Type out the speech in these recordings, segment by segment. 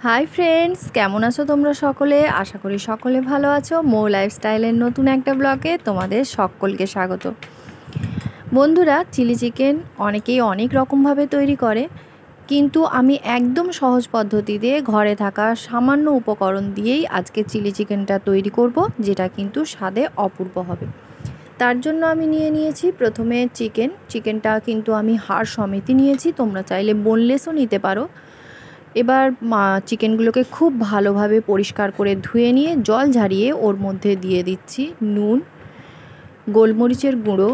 Hi friends, কেমন আছো তোমরা সকলে? আশা করি সকলে ভালো আছো। মৌ লাইফস্টাইলের নতুন একটা ব্লগে তোমাদের সকলকে স্বাগত। বন্ধুরা, চিলি চিকেন অনেকেই অনেক রকমভাবে তৈরি করে, কিন্তু আমি একদম সহজ পদ্ধতিতে ঘরে থাকা সামান্য উপকরণ দিয়েই আজকে চিলি চিকেনটা তৈরি করব, যেটা কিন্তু স্বাদে অপূর্ব হবে। তার জন্য আমি নিয়েছি প্রথমে চিকেনটা কিন্তু আমি হাড় সমেতই নিয়েছি, তোমরা চাইলে বোনলেসও নিতে পারো। এবার চিকেনগুলোকে খুব ভালোভাবে পরিষ্কার করে ধুয়ে নিয়ে জল ঝারিয়ে ওর মধ্যে দিয়ে দিচ্ছি নুন, গোলমরিচের গুঁড়ো,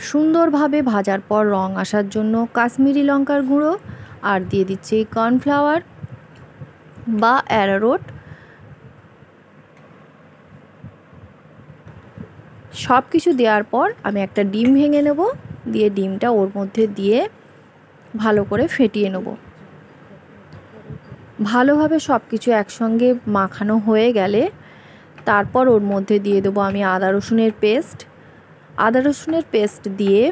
সুন্দরভাবে ভাজার পর রং আসার জন্য কাশ্মীরি লঙ্কার গুঁড়ো, আর দিয়ে দিচ্ছি কর্নফ্লাওয়ার বা অ্যারারোট। সব কিছু দেওয়ার পর আমি একটা ডিম ভেঙে নেব, দিয়ে ডিমটা ওর মধ্যে দিয়ে ভালো করে ফেটিয়ে নেব। ভালোভাবে সব কিছু একসঙ্গে মাখানো হয়ে গেলে তারপর ওর মধ্যে দিয়ে দেবো আমি আদা রসুনের পেস্ট দিয়ে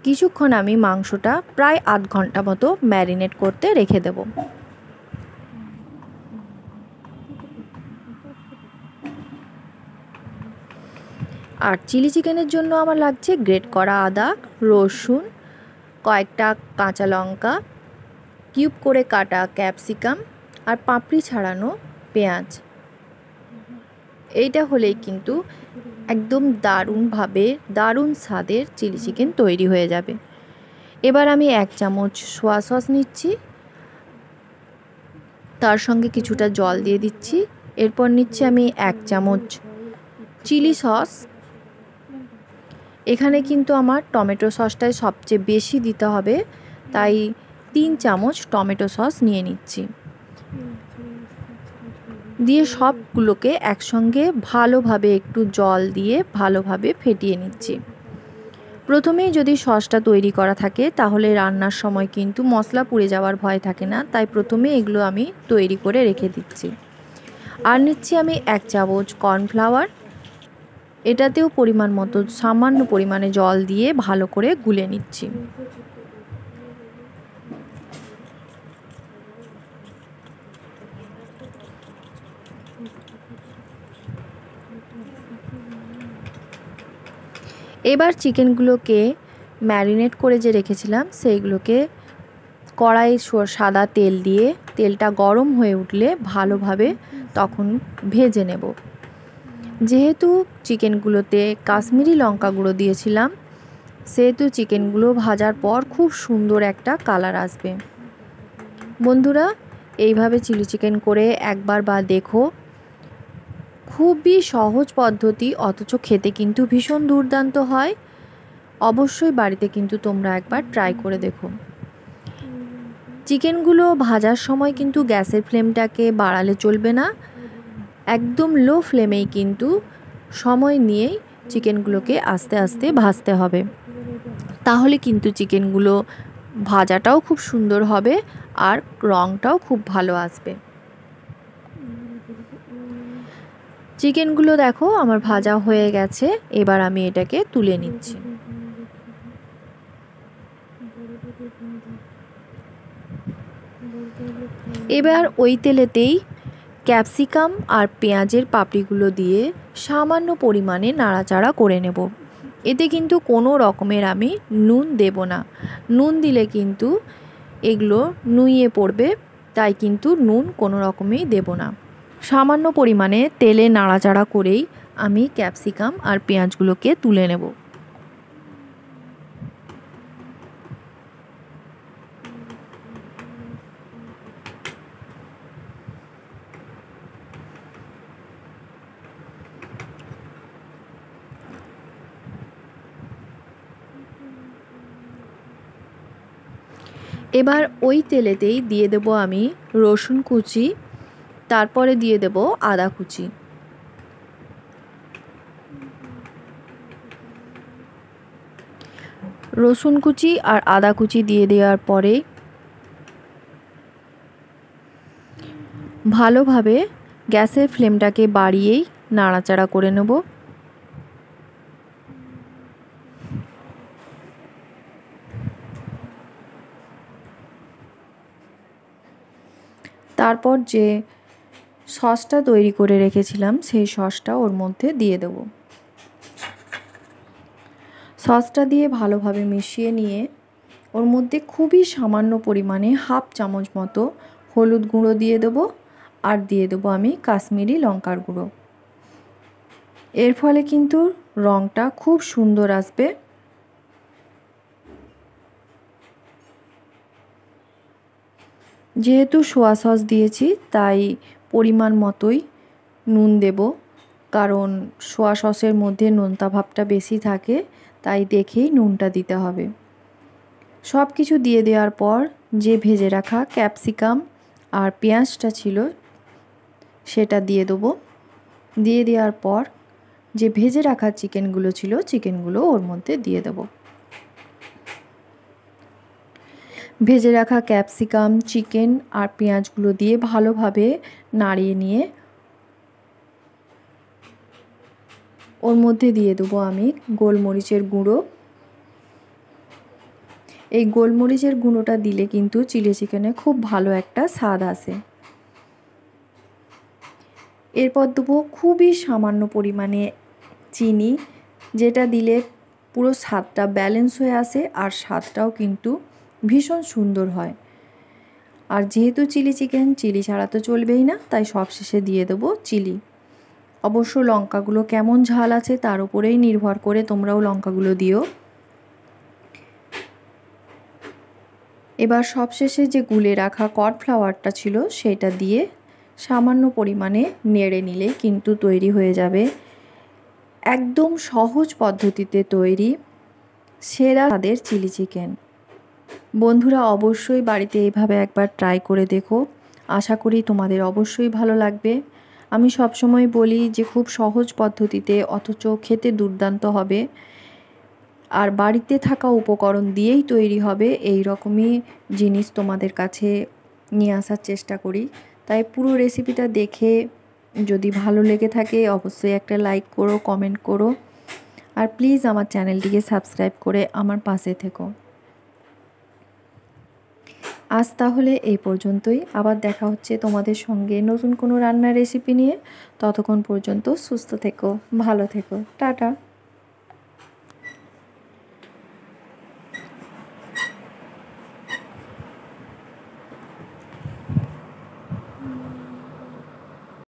কিছুক্ষণ আমি মাংসটা প্রায় আধ ঘন্টা মতো ম্যারিনেট করতে রেখে দেব। আর চিলি চিকেনের জন্য আমার লাগছে গ্রেট করা আদা, রসুন, কয়েকটা কাঁচা লঙ্কা, কিউব করে কাটা ক্যাপসিকাম আর পাপড়ি ছাড়ানো পেঁয়াজ। এইটা হলেই কিন্তু একদম দারুণ স্বাদের চিলি চিকেন তৈরি হয়ে যাবে। এবার আমি 1 চামচ সোয়া সস নিচ্ছি, তার সঙ্গে কিছুটা জল দিয়ে দিচ্ছি। এরপর নিচ্ছি আমি 1 চামচ চিলি সস। এখানে কিন্তু আমার টমেটো সসটাই সবচেয়ে বেশি দিতে হবে, তাই 3 চামচ টমেটো সস নিয়ে নিচ্ছি। দিয়ে সবগুলোকে একসঙ্গে ভালোভাবে একটু জল দিয়ে ভালোভাবে ফেটিয়ে নিচ্ছি। প্রথমেই যদি সসটা তৈরি করা থাকে তাহলে রান্নার সময় কিন্তু মশলা পুড়ে যাওয়ার ভয় থাকে না, তাই প্রথমে এগুলো আমি তৈরি করে রেখে দিচ্ছি। আর নিচ্ছি আমি 1 চামচ কর্নফ্লাওয়ার, এটাতেও পরিমাণ মতো সামান্য পরিমাণে জল দিয়ে ভালো করে গুলে নিচ্ছি। এবার চিকেনগুলোকে ম্যারিনেট করে যে রেখেছিলাম সেইগুলোকে কড়াই সাদা তেল দিয়ে তেলটা গরম হয়ে উঠলে ভালোভাবে তখন ভেজে নেব। যেহেতু চিকেনগুলোতে কাশ্মীরি লঙ্কা গুঁড়ো দিয়েছিলাম, সেহেতু চিকেনগুলো ভাজার পর খুব সুন্দর একটা কালার আসবে। বন্ধুরা, এইভাবে চিলি চিকেন করে একবার বা দেখো, খুবই সহজ পদ্ধতি, অথচ খেতে কিন্তু ভীষণ দুর্দান্ত হয়। অবশ্যই বাড়িতে কিন্তু তোমরা একবার ট্রাই করে দেখো। চিকেনগুলো ভাজার সময় কিন্তু গ্যাসের ফ্লেমটাকে বাড়ালে চলবে না, একদম লো ফ্লেমেই কিন্তু সময় নিয়েই চিকেনগুলোকে আস্তে আস্তে ভাজতে হবে। তাহলে কিন্তু চিকেনগুলো ভাজাটাও খুব সুন্দর হবে আর রঙটাও খুব ভালো আসবে। চিকেনগুলো দেখো আমার ভাজা হয়ে গেছে, এবার আমি এটাকে তুলে নিচ্ছি। এবার ওই তেলেতেই ক্যাপসিকাম আর পেঁয়াজের পাপড়িগুলো দিয়ে সামান্য পরিমাণে নাড়াচাড়া করে নেব। এতে কিন্তু কোনো রকমের আমি নুন দেব না, নুন দিলে কিন্তু এগুলো নুইয়ে পড়বে, তাই কিন্তু নুন কোনো রকমেই দেব না। সামান্য পরিমাণে তেলে নাড়াচাড়া করেই আমি ক্যাপসিকাম আর পেঁয়াজগুলোকে তুলে নেব। এবার ওই তেলেতেই দিয়ে দেব আমি রসুন কুচি, তারপরে দিয়ে দেব আদা কুচি। রসুন কুচি আর আদা কুচি দিয়ে দেওয়ার পরে ভালোভাবে গ্যাসের ফ্লেমটাকে বাড়িয়েই নাড়াচাড়া করে নেব। তারপর যে সসটা তৈরি করে রেখেছিলাম সেই সসটা ওর মধ্যে দিয়ে দেব। সসটা দিয়ে ভালোভাবে মিশিয়ে নিয়ে ওর মধ্যে খুবই সামান্য পরিমাণে হাফ চামচ মতো হলুদ গুঁড়ো দিয়ে দেবো, আর দিয়ে দেবো আমি কাশ্মীরি লঙ্কার গুঁড়ো। এর ফলে কিন্তু রঙটা খুব সুন্দর আসবে। যেহেতু সোয়া সস দিয়েছি তাই পরিমাণ মতোই নুন দেব, কারণ সোয়া সসের মধ্যে নোনতা ভাবটা বেশি থাকে, তাই দেখেই নুনটা দিতে হবে। সব কিছু দিয়ে দেওয়ার পর যে ভেজে রাখা ক্যাপসিকাম আর পেঁয়াজটা ছিল সেটা দিয়ে দেবো। দিয়ে দেওয়ার পর যে ভেজে রাখা চিকেনগুলো ছিল চিকেনগুলো ওর মধ্যে দিয়ে দেবো। ভেজে রাখা ক্যাপসিকাম, চিকেন আর পেঁয়াজগুলো দিয়ে ভালোভাবে নাড়িয়ে নিয়ে ওর মধ্যে দিয়ে দেবো আমি গোলমরিচের গুঁড়ো। এই গোলমরিচের গুঁড়োটা দিলে কিন্তু চিলি চিকেনে খুব ভালো একটা স্বাদ আসে। এরপর দেবো খুবই সামান্য পরিমাণে চিনি, যেটা দিলে পুরো স্বাদটা ব্যালেন্স হয়ে আসে আর স্বাদটাও কিন্তু ভীষণ সুন্দর হয়। আর যেহেতু চিলি চিকেন, চিলি ছাড়া তো চলবেই না, তাই সবশেষে দিয়ে দেবো চিলি। অবশ্য লঙ্কাগুলো কেমন ঝাল আছে তার উপরেই নির্ভর করে তোমরাও লঙ্কাগুলো দিও। এবার সবশেষে যে গুলে রাখা কর্নফ্লাওয়ারটা ছিল সেটা দিয়ে সামান্য পরিমাণে নেড়ে নিলে কিন্তু তৈরি হয়ে যাবে একদম সহজ পদ্ধতিতে তৈরি সেরা স্বাদের চিলি চিকেন। বন্ধুরা অবশ্যই বাড়িতে এইভাবে একবার ট্রাই করে দেখো, আশা করি তোমাদের অবশ্যই ভালো লাগবে। আমি সবসময় বলি যে খুব সহজ পদ্ধতিতে অথচ খেতে দুর্দান্ত হবে, আর বাড়িতে থাকা উপকরণ দিয়েই তৈরি হবে এই রকমই জিনিস তোমাদের কাছে নিয়ে আসার চেষ্টা করি। তাই পুরো রেসিপিটা দেখে যদি ভালো লেগে থাকে অবশ্যই একটা লাইক করো, কমেন্ট করো, আর প্লিজ আমার চ্যানেলটিকে সাবস্ক্রাইব করে আমার পাশে থেকো। আজ তাহলে এই পর্যন্তই, আবার দেখা হচ্ছে তোমাদের সঙ্গে নতুন কোনো রান্নার রেসিপি নিয়ে। ততক্ষণ পর্যন্ত সুস্থ থেকো, ভালো থেকো, টাটা।